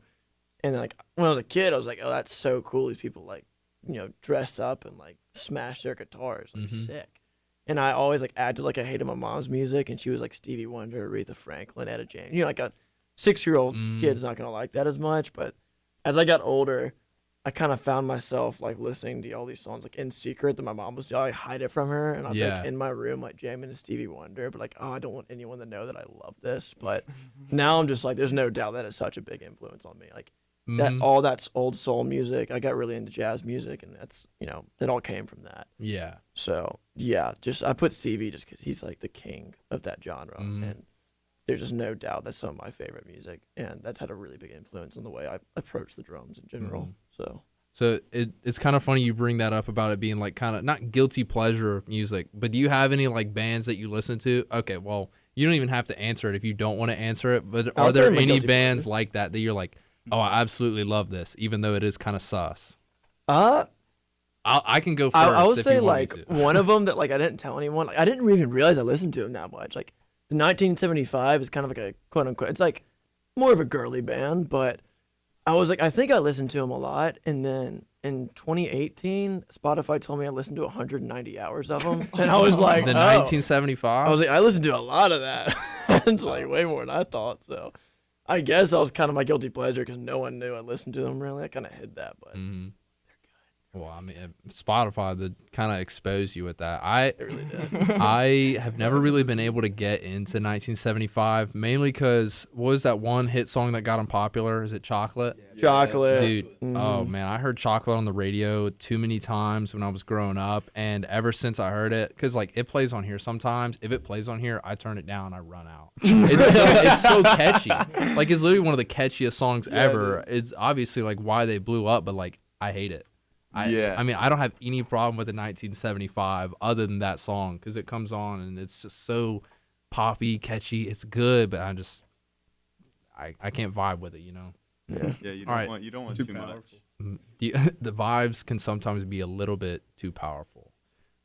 And then like when I was a kid, I was like, oh, that's so cool. These people like, you know, dress up and like smash their guitars, like sick. And I always like acted like I hated my mom's music, and she was like Stevie Wonder, Aretha Franklin, Etta James. You know, like a 6-year-old kid's not gonna like that as much. But as I got older, I kind of found myself like listening to all these songs like in secret that my mom was doing. I hide it from her, and I'm like in my room like jamming to Stevie Wonder, but like, oh, I don't want anyone to know that I love this. But now I'm just like, there's no doubt that it's such a big influence on me. Like that, all that's old soul music. I got really into jazz music, and that's, you know, it all came from that. Yeah. So yeah, just I put Stevie just because he's like the king of that genre, and there's just no doubt that's some of my favorite music, and that's had a really big influence on the way I approach the drums in general. So it's kind of funny you bring that up about it being like kind of not guilty pleasure music, but do you have any like bands that you listen to? Okay, well, you don't even have to answer it if you don't want to answer it, but are there any bands like that you're like, oh, I absolutely love this, even though it is kind of sus? I can go first. I will if say you want me like to. one of them that like I didn't tell anyone. Like, I didn't even realize I listened to him that much. Like the 1975 is kind of like a quote unquote. It's like more of a girly band, but I was like, I think I listened to him a lot, and then in 2018, Spotify told me I listened to 190 hours of them, and I was like, the oh. 1975. I was like, I listened to a lot of that. It's like way more than I thought. So I guess that was kind of my guilty pleasure because no one knew I listened to them really. I kind of hid that, but they're good. Well, I mean, Spotify that kind of exposed you with that. It really did. I have never really been able to get into 1975, mainly because what was that one hit song that got unpopular? Is it Chocolate? Chocolate. Dude, oh man, I heard Chocolate on the radio too many times when I was growing up, and ever since I heard it, because like it plays on here sometimes. If it plays on here, I turn it down, I run out. It's so catchy. Like it's literally one of the catchiest songs ever. It's obviously like why they blew up, but like I hate it. I mean, I don't have any problem with the 1975 other than that song because it comes on and it's just so poppy, catchy. It's good, but I can't vibe with it, you know. Yeah, you don't want too much. The vibes can sometimes be a little bit too powerful.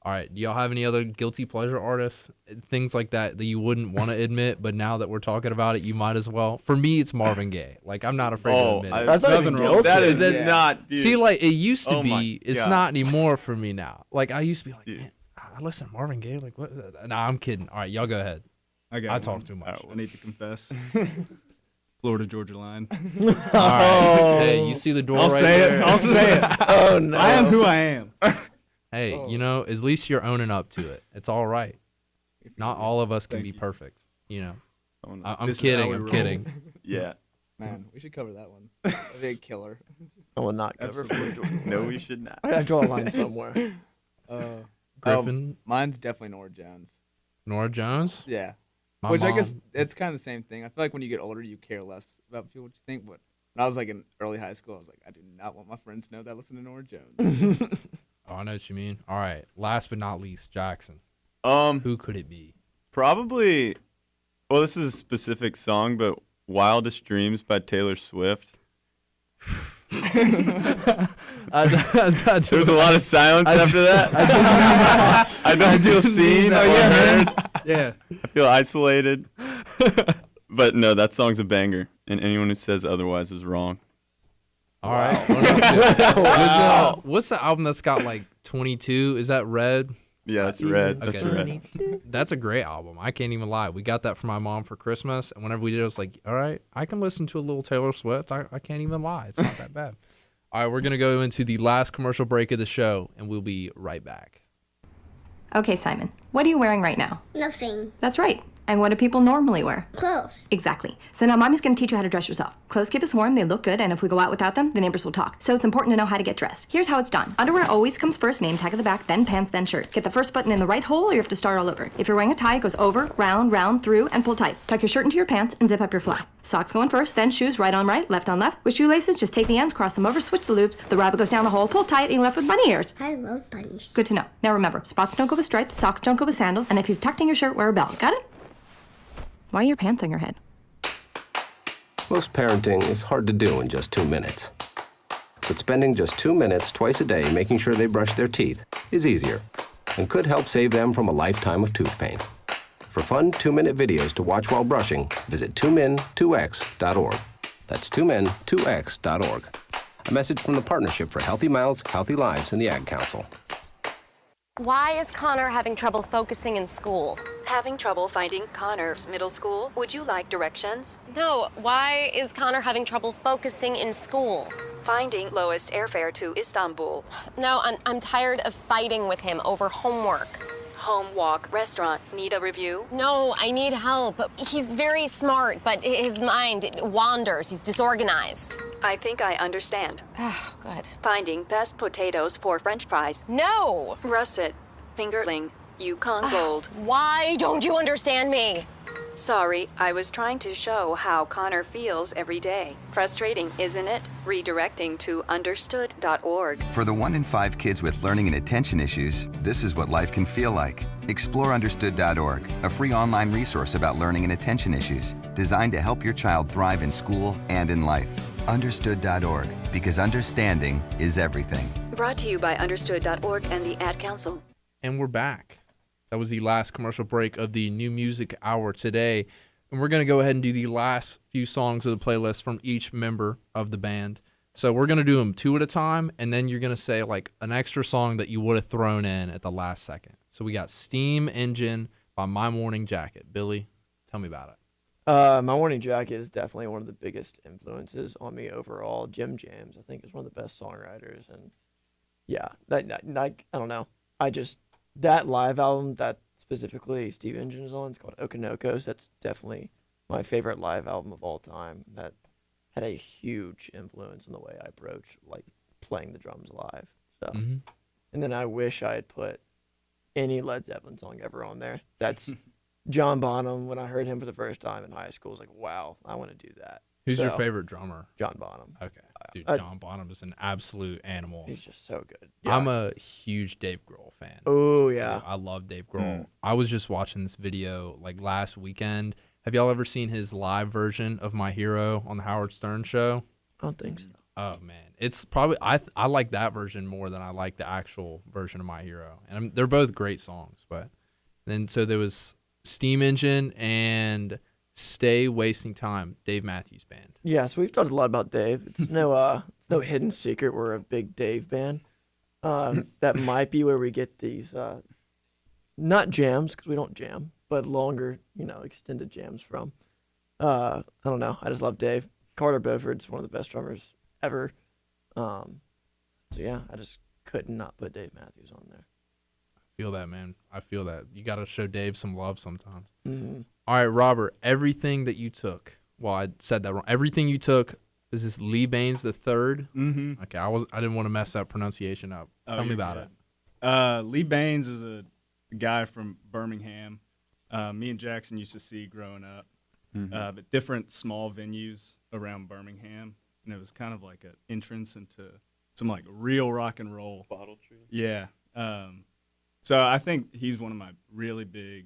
All right, do y'all have any other guilty pleasure artists, things like that you wouldn't want to admit, but now that we're talking about it, you might as well? For me, it's Marvin Gaye. Like I'm not afraid to admit it. That's not even guilty. That is not. Dude. See, like it used to be. It's not anymore for me now. Like I used to be like, man, I listen to Marvin Gaye. Like what? Nah, I'm kidding. All right, y'all go ahead. I talk too much. I need to confess. Florida Georgia line. All right. Hey, you see the door right there? I'll say it. Oh no. I am who I am. Hey, you know, at least you're owning up to it. It's all right. Not all of us can be perfect, you know. I'm kidding. I'm kidding. Yeah. Man, we should cover that one. That'd be a killer. I will not cover Florida Georgia Line. No, we should not. I draw a line somewhere. Griffin? Mine's definitely Norah Jones. Norah Jones? Yeah. My Which mom. I guess it's kind of the same thing. I feel like when you get older, you care less about people what you think. But when I was like in early high school, I was like, I do not want my friends to know that I listen to Norah Jones. Oh, I know what you mean. All right. Last but not least, Jackson. Who could it be? Probably. Well, this is a specific song, but "Wildest Dreams" by Taylor Swift. There was a lot of silence after that. I don't feel seen or heard. Yeah. I feel isolated. But no, that song's a banger, and anyone who says otherwise is wrong. All right. Wow. What's the album that's got like 22? Is that Red? Yeah, that's Red. That's Okay. Red. That's a great album. I can't even lie. We got that from my mom for Christmas, and whenever we did it, I was like, all right, I can listen to a little Taylor Swift. I can't even lie. It's not that bad. All right, we're going to go into the last commercial break of the show, and we'll be right back. Okay, Simon, what are you wearing right now? Nothing. That's right. And what do people normally wear? Clothes. Exactly. So now Mommy's going to teach you how to dress yourself. Clothes keep us warm, they look good, and if we go out without them, the neighbors will talk. So it's important to know how to get dressed. Here's how it's done. Underwear always comes first, name tag at the back, then pants, then shirt. Get the first button in the right hole or you have to start all over. If you're wearing a tie, it goes over, round, round, through, and pull tight. Tuck your shirt into your pants and zip up your fly. Socks going first, then shoes right on right, left on left. With shoelaces, just take the ends, cross them over, switch the loops. The rabbit goes down the hole, pull tight, and you're left with bunny ears. I love bunnies. Good to know. Now remember, spots don't go with stripes, socks don't go with sandals, and if you've tucked in your shirt, wear a belt. Got it? Why are your pants on your head? Most parenting is hard to do in just 2 minutes. But spending just 2 minutes twice a day making sure they brush their teeth is easier and could help save them from a lifetime of tooth pain. For fun 2-minute videos to watch while brushing, visit 2min2x.org. That's 2min2x.org. A message from the Partnership for Healthy Mouths, Healthy Lives, and the Ad Council. Why is Connor having trouble focusing in school? Having trouble finding Connor's middle school? Would you like directions? No, why is Connor having trouble focusing in school? Finding lowest airfare to Istanbul. No, I'm tired of fighting with him over homework. Home, walk, restaurant. Need a review? No, I need help. He's very smart, but his mind wanders. He's disorganized. I think I understand. Oh, good. Finding best potatoes for French fries. No! Russet, fingerling, Yukon Gold. Why don't you understand me? Sorry, I was trying to show how Connor feels every day. Frustrating, isn't it? Redirecting to understood.org. For the 1 in 5 kids with learning and attention issues, this is what life can feel like. Explore understood.org, a free online resource about learning and attention issues, designed to help your child thrive in school and in life. Understood.org, because understanding is everything. Brought to you by understood.org and the Ad Council. And we're back. That was the last commercial break of the New Music Hour today. And we're going to go ahead and do the last few songs of the playlist from each member of the band. So we're going to do them 2 at a time, and then you're going to say like an extra song that you would have thrown in at the last second. So we got Steam Engine by My Morning Jacket. Billy, tell me about it. My Morning Jacket is definitely one of the biggest influences on me overall. Jim James, I think, is one of the best songwriters. And yeah, I don't know. That live album that specifically Steve Engine is on, it's called Okanokos. That's definitely my favorite live album of all time. That had a huge influence in the way I approach like playing the drums live. So, and then I wish I had put any Led Zeppelin song ever on there. That's John Bonham. When I heard him for the first time in high school, I was like, wow, I want to do that. Who's your favorite drummer? John Bonham. Okay. Dude, John Bonham is an absolute animal. He's just so good. Yeah. I'm a huge Dave Grohl fan. Oh, yeah. I love Dave Grohl. I was just watching this video like last weekend. Have y'all ever seen his live version of My Hero on the Howard Stern show? I don't think so. Oh, man. It's probably, I like that version more than I like the actual version of My Hero. And they're both great songs. But then, so there was Steam Engine and Stay Wasting Time, Dave Matthews Band. Yeah, so we've talked a lot about Dave. It's no hidden secret we're a big Dave band. That might be where we get these, not jams, because we don't jam, but longer, extended jams from. I don't know. I just love Dave. Carter Beauford's one of the best drummers ever. So, yeah, I just could not put Dave Matthews on there. I feel that, man. I feel that. You got to show Dave some love sometimes. Mm-hmm. All right, Robert, everything that you took. Well, I said that wrong. Everything you took. Is this Lee Baines the third? Mm-hmm. Okay, I didn't want to mess that pronunciation up. Tell me about it. Lee Baines is a guy from Birmingham. Me and Jackson used to see growing up, but different small venues around Birmingham, and it was kind of like an entrance into some like real rock and roll. Bottle Tree. Yeah. So I think he's one of my really big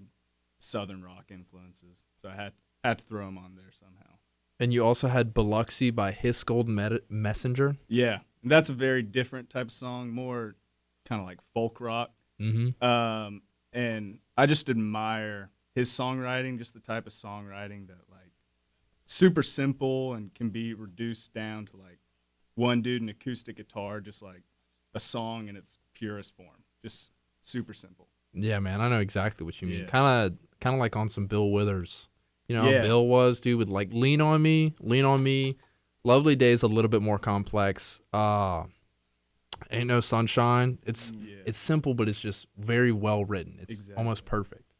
Southern rock influences. So I had to throw him on there somehow. And you also had Biloxi by His Golden Messenger. Yeah, that's a very different type of song, more kind of like folk rock. Mm-hmm. And I just admire his songwriting, just the type of songwriting that like super simple and can be reduced down to like one dude, an acoustic guitar, just like a song in its purest form, just super simple. Yeah, man, I know exactly what you mean. Yeah. Kind of like on some Bill Withers. You know Yeah. how Bill was, dude, with like Lean on Me. Lovely Days, a little bit more complex. Ain't No Sunshine. It's simple, but it's just very well written. It's almost perfect.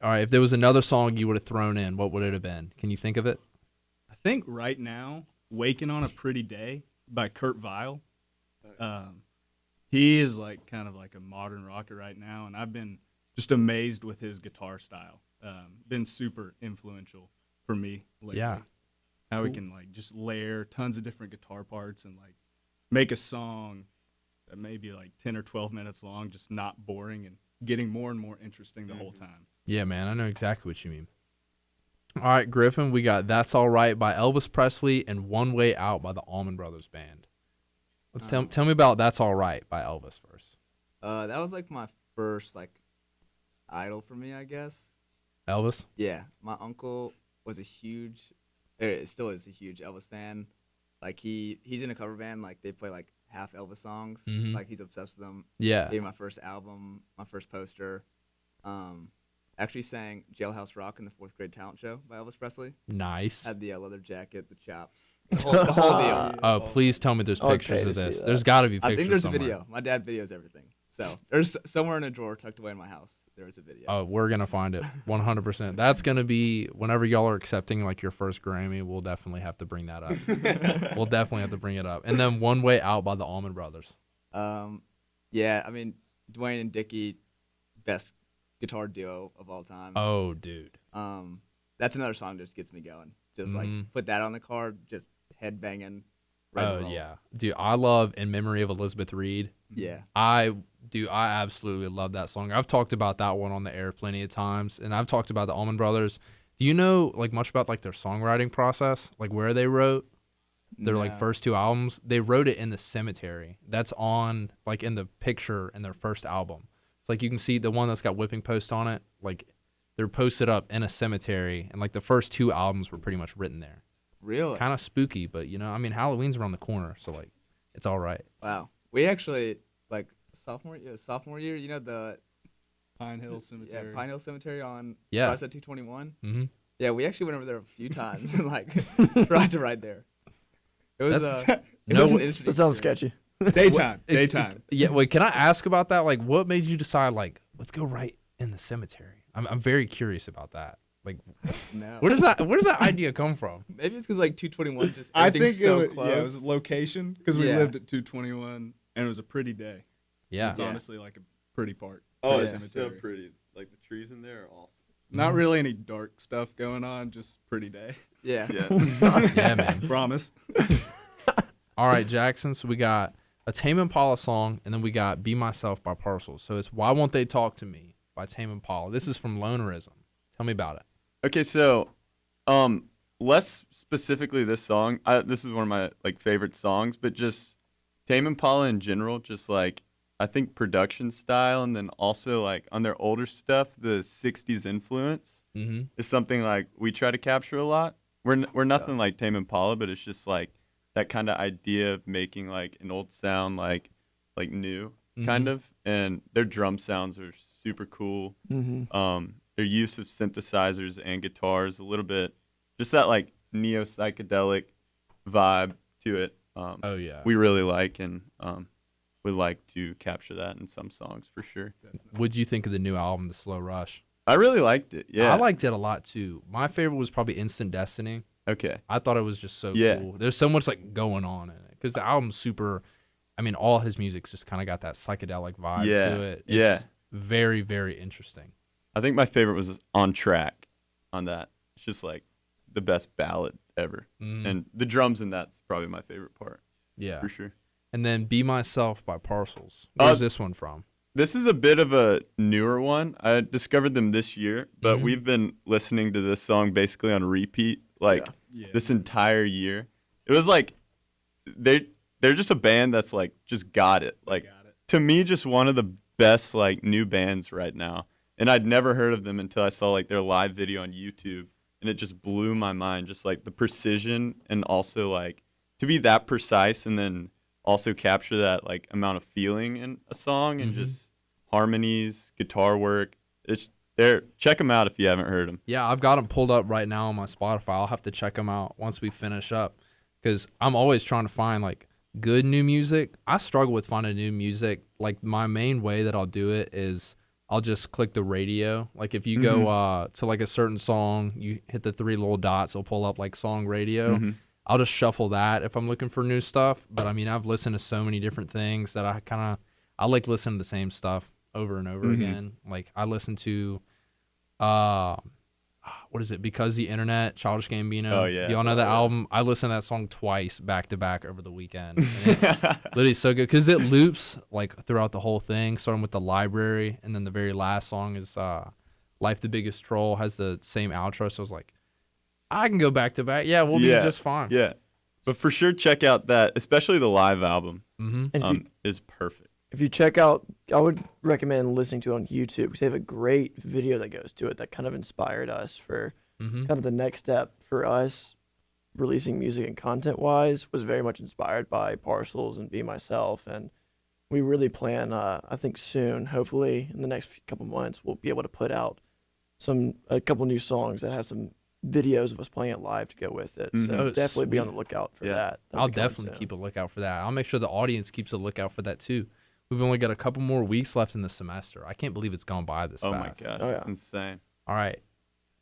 All right, if there was another song you would have thrown in, what would it have been? Can you think of it? I think right now, "Waking on a Pretty Day" by Kurt Vile. He is like kind of like a modern rocker right now, and I've been just amazed with his guitar style. Been super influential for me lately. Yeah. How he can like just layer tons of different guitar parts and like make a song that may be like 10 or 12 minutes long, just not boring and getting more and more interesting the whole time. Yeah, man, I know exactly what you mean. All right, Griffin, we got "That's All Right" by Elvis Presley and "One Way Out" by the Allman Brothers Band. Let's tell me about "That's All Right" by Elvis first. That was like my first like idol for me, I guess. Elvis? Yeah, my uncle was still is a huge Elvis fan. Like he's in a cover band. Like they play like half Elvis songs. Mhm. Like he's obsessed with them. Yeah. Gave me my first album, my first poster. Actually sang "Jailhouse Rock" in the 4th grade talent show by Elvis Presley. Nice. Had the leather jacket, the chaps, the whole deal. Oh, please tell me there's pictures of this. that. There's got to be pictures I think there's somewhere. a video. My dad videos everything. So there's somewhere in a drawer tucked away in my house. There is a video. Oh, we're going to find it 100%. That's going to be, whenever y'all are accepting like your first Grammy, we'll definitely have to bring that up. We'll definitely have to bring it up. And then "One Way Out" by the Allman Brothers. Yeah, I mean, Dwayne and Dickie, best guitar duo of all time. Oh, dude. That's another song that just gets me going. Just like put that on the car, just head banging. Oh, yeah. Dude, I love "In Memory of Elizabeth Reed." Yeah. I absolutely love that song. I've talked about that one on the air plenty of times, and I've talked about the Allman Brothers. Do you know like much about like their songwriting process, like where they wrote their like first 2 albums? They wrote it in the cemetery. That's on like in the picture in their first album. It's like you can see the one that's got whipping post on it. Like they're posted up in a cemetery, and like the first 2 albums were pretty much written there. Really? Kind of spooky, but you know, I mean, Halloween's around the corner, so like it's all right. Wow. We actually like sophomore year. You know the Pine Hill Cemetery. Yeah, Pine Hill Cemetery on Yeah. Cross at 221. Mm-hmm. Yeah, we actually went over there a few times and like tried to ride there. It was That's- it No, was an it interesting That sounds experience. sketchy. Daytime. Yeah, wait, can I ask about that? Like, what made you decide, like, let's go right in the cemetery? I'm very curious about that. Like, No. where does that idea come from? Maybe it's because like 221 just I everything's think so it was, close. yeah, it was location because we Yeah. lived at 221 and it was a pretty day. Yeah. It's honestly like a pretty part. Oh, of it's the so cemetery. pretty. Like the trees in there are awesome. Not really any dark stuff going on, just pretty day. Yeah. Yeah. Yeah, man. Promise. All right, Jackson. So we got a Tame Impala song, and then we got "Be Myself" by Parcels. So it's "Why Won't They Talk to Me" by Tame Impala. This is from Lonerism. Tell me about it. Okay, so less specifically this song. This is one of my like favorite songs, but just Tame Impala in general, just like I think production style, and then also like on their older stuff, the 60s influence is something like we try to capture a lot. We're nothing like Tame Impala, but it's just like that kind of idea of making like an old sound like new kind of, and their drum sounds are super cool. Their use of synthesizers and guitars, a little bit, just that like neo psychedelic vibe to it. Oh yeah, we really like, and would like to capture that in some songs for sure. What'd you think of the new album, The Slow Rush? I really liked it. Yeah, I liked it a lot too. My favorite was probably Instant Destiny. Okay, I thought it was just so cool. There's so much like going on in it because the album's super. I mean, all his music's just kind of got that psychedelic vibe to it. It's very, very interesting. I think my favorite was On Track on that. It's just like the best ballad ever. And the drums in that's probably my favorite part. Yeah. For sure. And then Be Myself by Parcels. Where's this one from? This is a bit of a newer one. I discovered them this year, but we've been listening to this song basically on repeat this entire year. It was like they're just a band that's like just got it. Like to me, just one of the best like new bands right now. And I'd never heard of them until I saw like their live video on YouTube, and it just blew my mind. Just like the precision, and also like to be that precise, and then also capture that like amount of feeling in a song, and just harmonies, guitar work. It's there. Check them out if you haven't heard them. Yeah, I've got them pulled up right now on my Spotify. I'll have to check them out once we finish up, because I'm always trying to find like good new music. I struggle with finding new music. Like my main way that I'll do it is I'll just click the radio. Like if you go to like a certain song, you hit the 3 little dots, it'll pull up like song radio. I'll just shuffle that if I'm looking for new stuff. But I mean, I've listened to so many different things that I like listening to the same stuff over and over again. Like I listen to, what is it? Because the Internet, Childish Gambino. Oh, yeah. Do y'all know that album? I listened to that song twice back to back over the weekend. And it's literally so good because it loops like throughout the whole thing, starting with the library. And then the very last song is Life the Biggest Troll, has the same outro. So I was like, I can go back to back. Yeah, we'll be just fine. Yeah. But for sure, check out that, especially the live album is perfect. If you check out, I would recommend listening to it on YouTube because they have a great video that goes to it that kind of inspired us for kind of the next step for us releasing music and content-wise was very much inspired by Parcels and Be Myself. And we really plan, I think soon, hopefully in the next couple months, we'll be able to put out a couple new songs that have some videos of us playing it live to go with it. So definitely be on the lookout for that. I'll definitely keep a lookout for that. I'll make sure the audience keeps a lookout for that too. We've only got a couple more weeks left in the semester. I can't believe it's gone by this fast. Oh my God, that's insane. All right.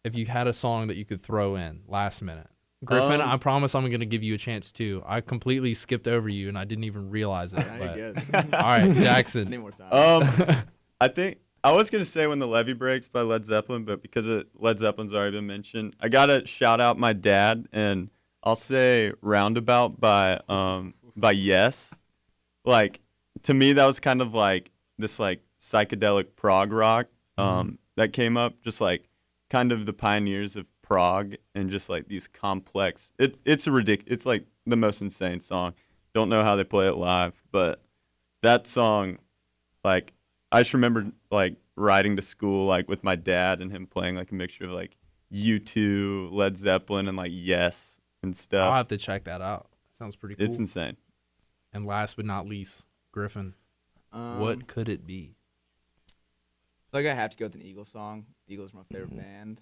If you had a song that you could throw in last minute, Griffin, I promise I'm going to give you a chance too. I completely skipped over you and I didn't even realize it. But, all right, Jackson. I need more time. I think I was going to say When the Levee Breaks by Led Zeppelin, but because Led Zeppelin's already been mentioned, I got to shout out my dad, and I'll say Roundabout by Yes. Like, to me, that was kind of like this like psychedelic prog rock that came up, just like kind of the pioneers of prog and just like these complex. It's ridiculous. It's like the most insane song. Don't know how they play it live, but that song, like I just remember like riding to school like with my dad and him playing like a mixture of like U2, Led Zeppelin, and like Yes and stuff. I'll have to check that out. Sounds pretty cool. It's insane. And last but not least, Griffin, what could it be? Like I have to go with an Eagles song. Eagles are my favorite band,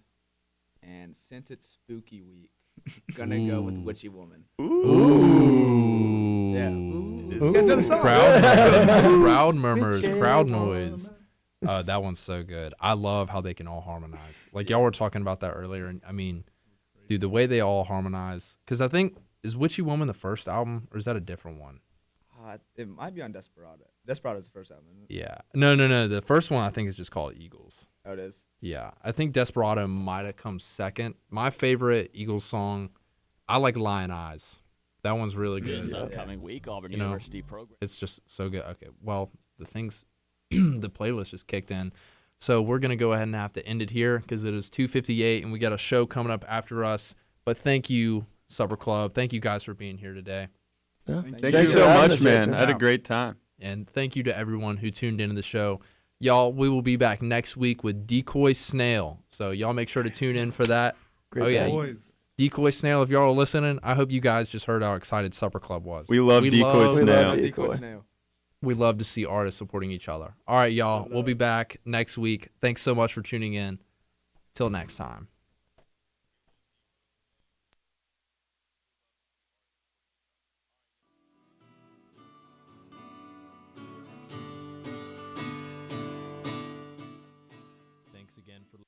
and since it's Spooky Week, I'm gonna go with Witchy Woman. Ooh. Yeah. Ooh. You guys know the song. Crowd murmurs, crowd noise. That one's so good. I love how they can all harmonize. Like y'all were talking about that earlier, and I mean, dude, the way they all harmonize. Because I think is Witchy Woman the first album, or is that a different one? It might be on Desperado. Desperado's the first album, isn't it? Yeah. No. The first one I think is just called Eagles. Oh, it is? Yeah. I think Desperado might have come second. My favorite Eagles song, I like Lion Eyes. That one's really good. This upcoming week, Auburn University program. It's just so good. Okay. Well, the playlist just kicked in. So we're going to go ahead and have to end it here because it is 2:58 and we got a show coming up after us. But thank you, Supper Club. Thank you guys for being here today. Yeah. Thank you so much, man. I had a great time. And thank you to everyone who tuned into the show. Y'all, we will be back next week with Decoy Snail. So y'all make sure to tune in for that. Great boys. Decoy Snail, if y'all are listening, I hope you guys just heard how excited Supper Club was. We love Decoy Snail. Decoy Snail. We love to see artists supporting each other. All right, y'all. We'll be back next week. Thanks so much for tuning in. Till next time. Thanks again for